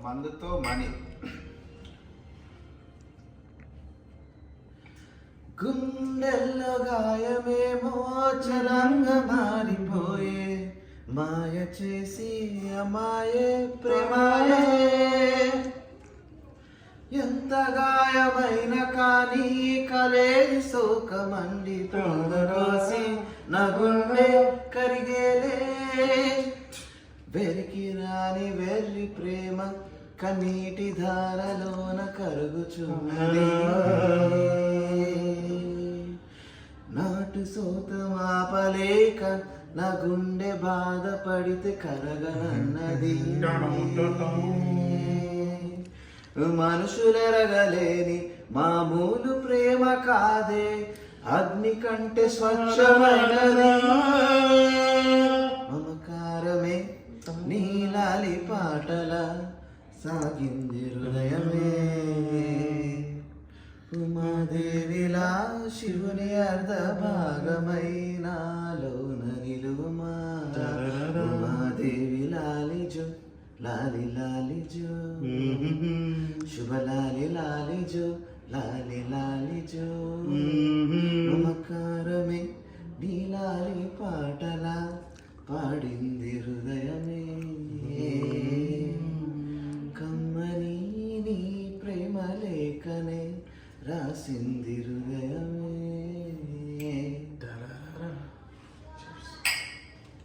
మందుతో money. గుండెల్లో గాయమేమో చలంగా మారిపోయే, మాయ చేసి అమాయే ప్రేమాయే. ఎంత గాయమైన కానీ కలేని శోకమండి తోడరోసి నా గుండె కరిగేలే. వెరికి రాని వెర్రి ప్రేమ కన్నీటి ధారలోన కరుగుచున్నది. నాటు సోతమాపలేక నా గుండె బాధపడితే కరగనన్నది. మనుషులెరగలేని మామూలు ప్రేమ కాదే, అగ్ని కంటే స్వచ్ఛమైనది. మమకారమే నీలాలి పాటల సాగింది హృదయమే. ఉమాదేవిలా శివుని అర్ధ భాగమైనాలోన నిలువమా. ఉమాదేవి లాలిజో లాలి లాలిజో, శుభ లాలి లాలిజో లాలి లాలిజో. మమకారమే నీలాలి పాటల పాడింది హృదయమే. కమ్మని నీ ప్రేమ లేఖనే రాసింది హృదయం.